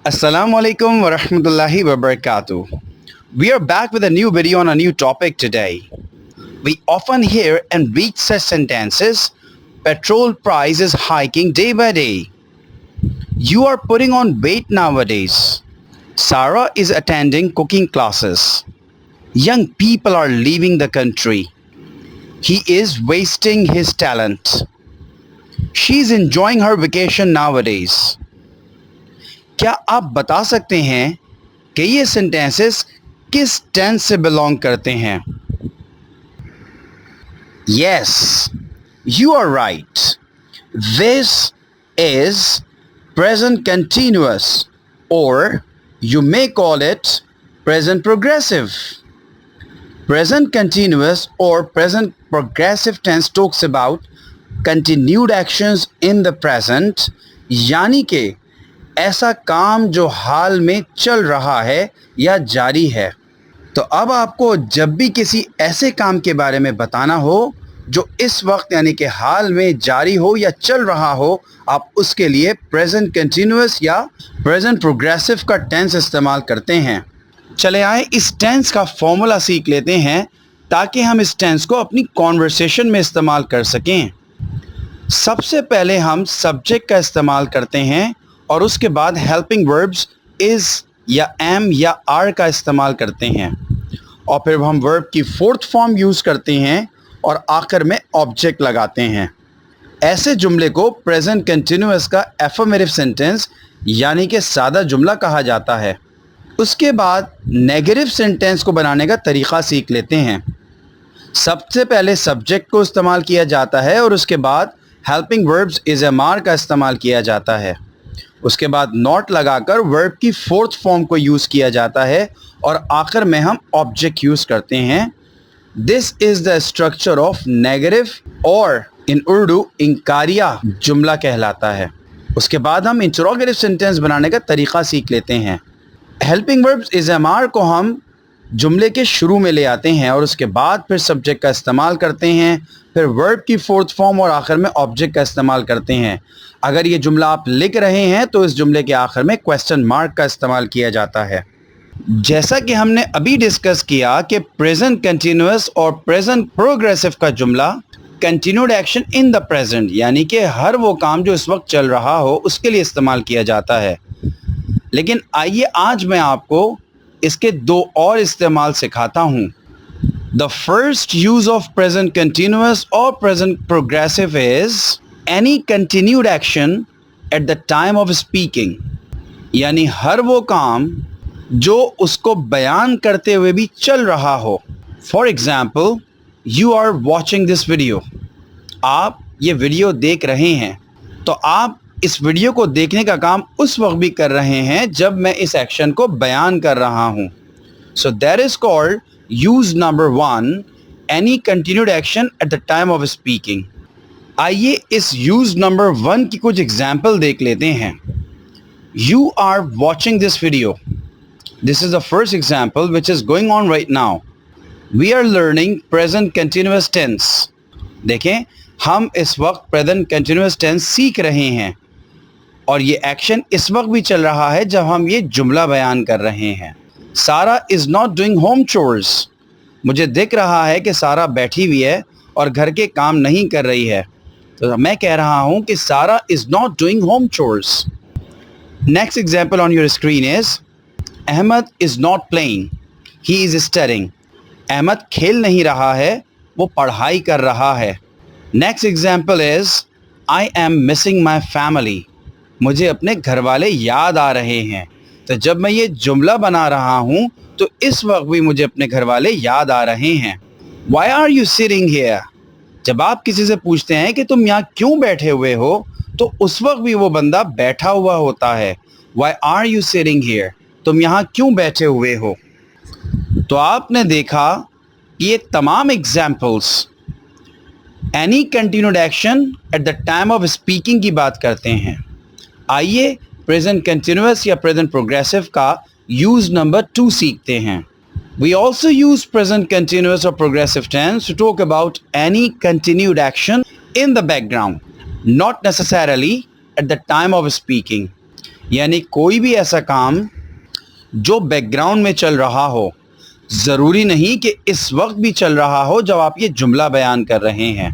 Assalamu alaikum wa rahmatullahi wa barakatuh. We are back with a new video on a new topic today. We often hear and read such sentences, petrol price is hiking day by day. You are putting on weight nowadays. Sarah is attending cooking classes. Young people are leaving the country. He is wasting his talent. She is enjoying her vacation nowadays. کیا آپ بتا سکتے ہیں کہ یہ sentences کس tennis سے belong کرتے ہیں؟ Yes, you are right. This is present continuous, or you may call it present progressive. Present continuous or present progressive tense talks about continued actions in the present, یعنی کہ ایسا کام جو حال میں چل رہا ہے یا جاری ہے. تو اب آپ کو جب بھی کسی ایسے کام کے بارے میں بتانا ہو جو اس وقت یعنی کہ حال میں جاری ہو یا چل رہا ہو، آپ اس کے لیے پریزنٹ کنٹینیوس یا پریزنٹ پروگریسو کا ٹینس استعمال کرتے ہیں. چلے آئیں اس ٹینس کا فارمولا سیکھ لیتے ہیں تاکہ ہم اس ٹینس کو اپنی کانورسیشن میں استعمال کر سکیں. سب سے پہلے ہم سبجیکٹ کا استعمال کرتے ہیں اور اس کے بعد ہیلپنگ وربز از یا ایم یا آر کا استعمال کرتے ہیں، اور پھر ہم ورب کی فورتھ فارم یوز کرتے ہیں اور آخر میں آبجیکٹ لگاتے ہیں. ایسے جملے کو پریزنٹ کنٹینیوس کا ایفرمیٹیو سینٹینس یعنی کہ سادہ جملہ کہا جاتا ہے. اس کے بعد نیگیٹو سینٹینس کو بنانے کا طریقہ سیکھ لیتے ہیں. سب سے پہلے سبجیکٹ کو استعمال کیا جاتا ہے اور اس کے بعد ہیلپنگ وربز از ایم آر کا استعمال کیا جاتا ہے. اس کے بعد ناٹ لگا کر ورب کی فورتھ فارم کو یوز کیا جاتا ہے اور آخر میں ہم آبجیکٹ یوز کرتے ہیں. دس از دا اسٹرکچر آف نیگیٹو اور ان اردو انکاریہ جملہ کہلاتا ہے. اس کے بعد ہم انٹروگیٹو سینٹینس بنانے کا طریقہ سیکھ لیتے ہیں. ہیلپنگ وربز از ایم آر کو ہم جملے کے شروع میں لے آتے ہیں اور اس کے بعد پھر سبجیکٹ کا استعمال کرتے ہیں، پھر ورب کی فورتھ فارم اور آخر میں آبجیکٹ کا استعمال کرتے ہیں. اگر یہ جملہ آپ لکھ رہے ہیں تو اس جملے کے آخر میں کویسچن مارک کا استعمال کیا جاتا ہے. جیسا کہ ہم نے ابھی ڈسکس کیا کہ پریزنٹ کنٹینیوس اور پریزنٹ پروگریسو کا جملہ continued action in the present یعنی کہ ہر وہ کام جو اس وقت چل رہا ہو اس کے لیے استعمال کیا جاتا ہے. لیکن آئیے آج میں آپ کو اس کے دو اور استعمال سکھاتا ہوں. The first use of present continuous اور present progressive is any continued action at the time of speaking یعنی ہر وہ کام جو اس کو بیان کرتے ہوئے بھی چل رہا ہو. For example you are watching this video. آپ یہ ویڈیو دیکھ رہے ہیں تو آپ اس ویڈیو کو دیکھنے کا کام اس وقت بھی کر رہے ہیں جب میں اس ایکشن کو بیان کر رہا ہوں. So that is called use number 1, any continued action at the time of speaking. آئیے اس یوز نمبر 1 کی کچھ ایگزامپل دیکھ لیتے ہیں. You are watching this video. This is the first example which is going on right now. We are learning present continuous tense. دیکھیں ہم اس وقت present continuous tense سیکھ رہے ہیں اور یہ ایکشن اس وقت بھی چل رہا ہے جب ہم یہ جملہ بیان کر رہے ہیں. Sarah is not doing home chores. مجھے دکھ رہا ہے کہ سارا بیٹھی ہوئی ہے اور گھر کے کام نہیں کر رہی ہے، تو میں کہہ رہا ہوں کہ Sara is not doing home chores. Next example on your screen is Ahmed is not playing, he is studying. Ahmed کھیل نہیں رہا ہے، وہ پڑھائی کر رہا ہے. Next example is I am missing my family, مجھے اپنے گھر والے یاد آ رہے ہیں. تو جب میں یہ جملہ بنا رہا ہوں تو اس وقت بھی مجھے اپنے گھر والے یاد آ رہے ہیں. Why are you sitting here? جب آپ کسی سے پوچھتے ہیں کہ تم یہاں کیوں بیٹھے ہوئے ہو تو اس وقت بھی وہ بندہ بیٹھا ہوا ہوتا ہے. Why are you sitting here? تم یہاں کیوں بیٹھے ہوئے ہو؟ تو آپ نے دیکھا یہ تمام examples any continued action at the time of speaking کی بات کرتے ہیں. آئیے پریزنٹ کنٹینیوس یا پریزنٹ پروگریسو کا یوز نمبر 2 سیکھتے ہیں. We also use present continuous or progressive tense to talk about any continued action in the background, not necessarily at the time of speaking. یعنی کوئی بھی ایسا کام جو بیک گراؤنڈ میں چل رہا ہو، ضروری نہیں کہ اس وقت بھی چل رہا ہو جب آپ یہ جملہ بیان کر رہے ہیں۔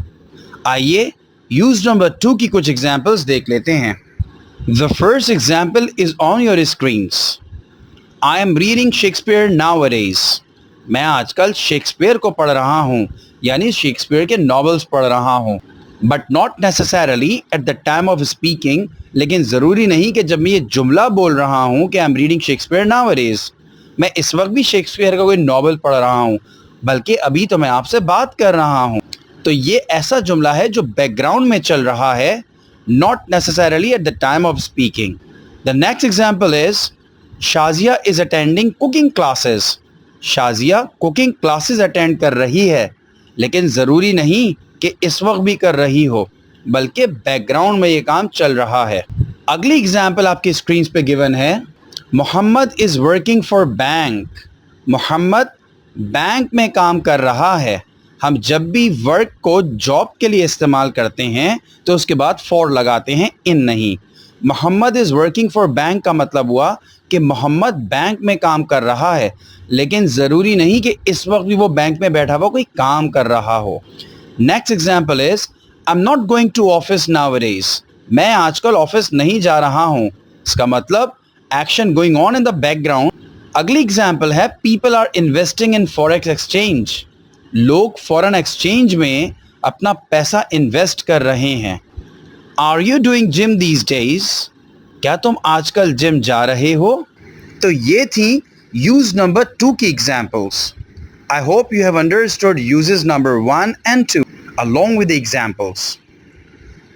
آئیے یوز نمبر 2 کی کچھ ایگزامپلس دیکھ لیتے ہیں۔ The first example is on your screens. I am reading Shakespeare nowadays. میں آج کل شیکسپیئر کو پڑھ رہا ہوں، یعنی شیکسپیئر کے ناولز پڑھ رہا ہوں۔ But not necessarily at the time of speaking. لیکن ضروری نہیں کہ جب میں یہ جملہ بول رہا ہوں کہ I am reading Shakespeare nowadays، میں اس وقت بھی شیکسپیئر کا کوئی ناول پڑھ رہا ہوں، بلکہ ابھی تو میں آپ سے بات کر رہا ہوں۔ تو یہ ایسا جملہ ہے جو بیک گراؤنڈ میں چل رہا ہے، not necessarily at the time of speaking. The next example is Shazia is attending cooking classes. Shazia cooking classes attend کر رہی ہے، لیکن ضروری نہیں کہ اس وقت بھی کر رہی ہو، بلکہ بیک گراؤنڈ میں یہ کام چل رہا ہے۔ اگلی اگزامپل آپ کی اسکرینز پہ گیون ہے، Muhammad is working for bank. Muhammad bank میں کام کر رہا ہے۔ ہم جب بھی ورک کو جاب کے لیے استعمال کرتے ہیں تو اس کے بعد فار لگاتے ہیں، ان نہیں۔ محمد از ورکنگ فار بینک کا مطلب ہوا کہ محمد بینک میں کام کر رہا ہے، لیکن ضروری نہیں کہ اس وقت بھی وہ بینک میں بیٹھا ہوا کوئی کام کر رہا ہو۔ Next example is I'm not going to office nowadays. میں آج کل آفس نہیں جا رہا ہوں، اس کا مطلب action going on in the background. اگلی ایگزامپل ہے people are investing in forex exchange. لوگ فورن ایکسچینج میں اپنا پیسہ انویسٹ کر رہے ہیں۔ Are you doing gym these days? کیا تم آج کل جم جا رہے ہو؟ تو یہ تھی یوز نمبر 2 کی examples. I hope you have understood uses number 1 and 2 along with the examples.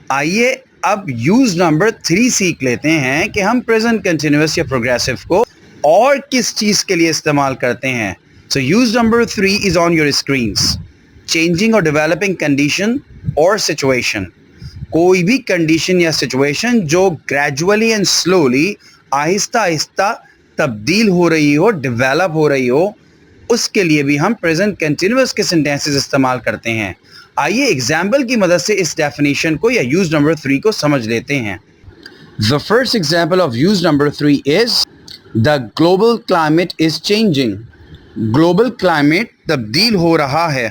آئیے اب یوز نمبر 3 سیکھ لیتے ہیں کہ ہم present continuous یا progressive کو اور کس چیز کے لیے استعمال کرتے ہیں۔ So use number 3 is on your screens. Changing or developing condition or situation. کوئی بھی کنڈیشن یا سچویشن جو gradually and slowly آہستہ آہستہ تبدیل ہو رہی ہو، ڈیولپ ہو رہی ہو، اس کے لیے بھی ہم پریزنٹ کنٹینیوس کے سینٹینسز استعمال کرتے ہیں۔ آئیے ایگزامپل کی مدد سے اس ڈیفینیشن کو یا یوز نمبر 3 کو سمجھ لیتے ہیں۔ The first example of use number 3 is the global climate is changing. Global climate تبدیل ہو رہا ہے،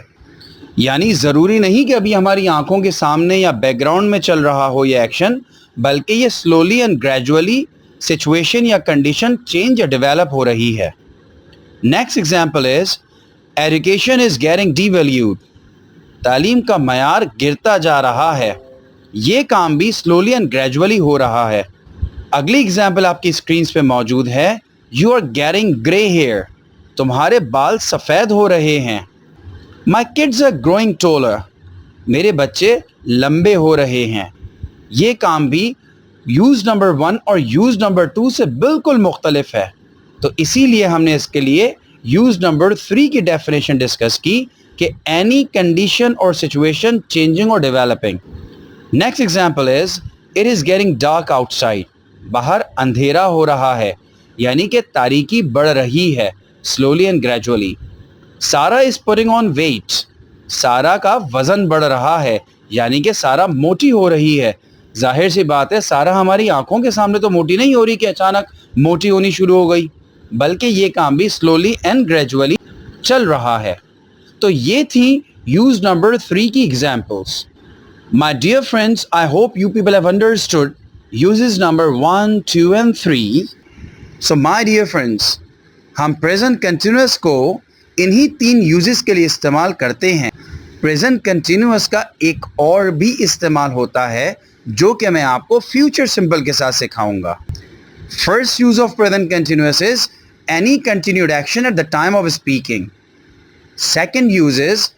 یعنی ضروری نہیں کہ ابھی ہماری آنکھوں کے سامنے یا بیک گراؤنڈ میں چل رہا ہو یہ ایکشن، بلکہ یہ سلولی اینڈ گریجولی سچویشن یا کنڈیشن چینج یا ڈیولپ ہو رہی ہے۔ Next example is education is getting D valued. تعلیم کا معیار گرتا جا رہا ہے، یہ کام بھی سلولی اینڈ گریجولی ہو رہا ہے۔ اگلی ایگزامپل آپ کی اسکرینس پہ موجود ہے، you are getting grey hair. تمہارے بال سفید ہو رہے ہیں۔ My kids are growing taller. میرے بچے لمبے ہو رہے ہیں۔ یہ کام بھی یوز نمبر 1 اور یوز نمبر 2 سے بالکل مختلف ہے، تو اسی لیے ہم نے اس کے لیے یوز نمبر 3 کی ڈیفینیشن ڈسکس کی کہ اینی کنڈیشن اور سچویشن چینجنگ اور developing. Next example is it is getting dark out side. باہر اندھیرا ہو رہا ہے، یعنی کہ تاریکی بڑھ رہی ہے سلولی اینڈ گریجولی۔ سارا از پٹنگ آن ویٹ۔ سارا کا وزن بڑھ رہا ہے، یعنی کہ سارا موٹی ہو رہی ہے۔ ظاہر سی بات ہے سارا ہماری آنکھوں کے سامنے تو موٹی نہیں ہو رہی کہ اچانک موٹی ہونی شروع ہو گئی، بلکہ یہ کام بھی سلولی اینڈ گریجولی چل رہا ہے۔ تو یہ تھی یوز نمبر 3 کی examples. My dear friends, I hope you people have understood uses number 1, 2 and 3. So my dear friends, ہم present continuous کو انہی 3 uses کے لیے استعمال کرتے ہیں۔ present continuous کا ایک اور بھی استعمال ہوتا ہے جو کہ میں آپ کو future simple کے ساتھ سکھاؤں گا۔ First use of present continuous is any continued action at the time of speaking. Second use is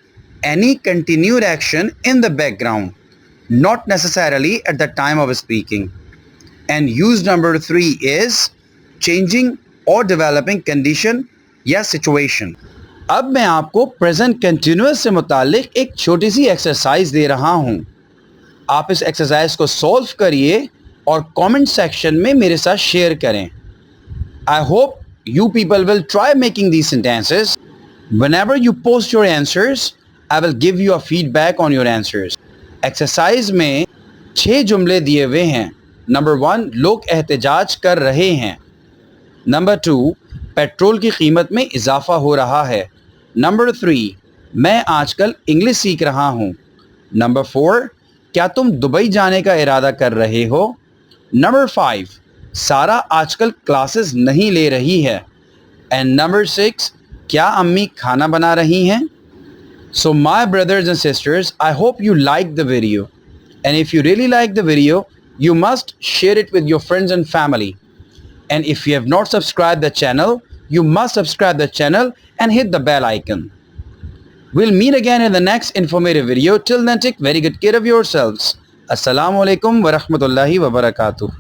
any continued action in the background, not necessarily at the time of speaking. And use number 3 is changing or developing condition یا situation. اب میں آپ کو present continuous سے متعلق ایک چھوٹی سی exercise دے رہا ہوں۔ آپ اس ایکسرسائز کو سولو کریے اور کامنٹ سیکشن میں میرے ساتھ شیئر کریں۔ I hope you people will try making these sentences. Whenever you post your answers, I will give you a feedback on your answers. Exercise میں 6 جملے دیے ہوئے ہیں۔ نمبر 1 لوگ احتجاج کر رہے ہیں. نمبر 2 پیٹرول کی قیمت میں اضافہ ہو رہا ہے. نمبر 3 میں آج کل انگلش سیکھ رہا ہوں. نمبر 4 کیا تم دبئی جانے کا ارادہ کر رہے ہو. نمبر 5 سارا آج کل کلاسز نہیں لے رہی ہے. اینڈ نمبر 6 کیا امی کھانا بنا رہی ہیں. So my brothers and sisters, I hope you liked the video. And if you really like the video, you must share it with your friends and family. And if you have not subscribed the channel, you must subscribe the channel and hit the bell icon. We'll meet again in the next informative video. Till then, take very good care of yourselves. Assalamu alaikum wa rahmatullahi wa barakatuh.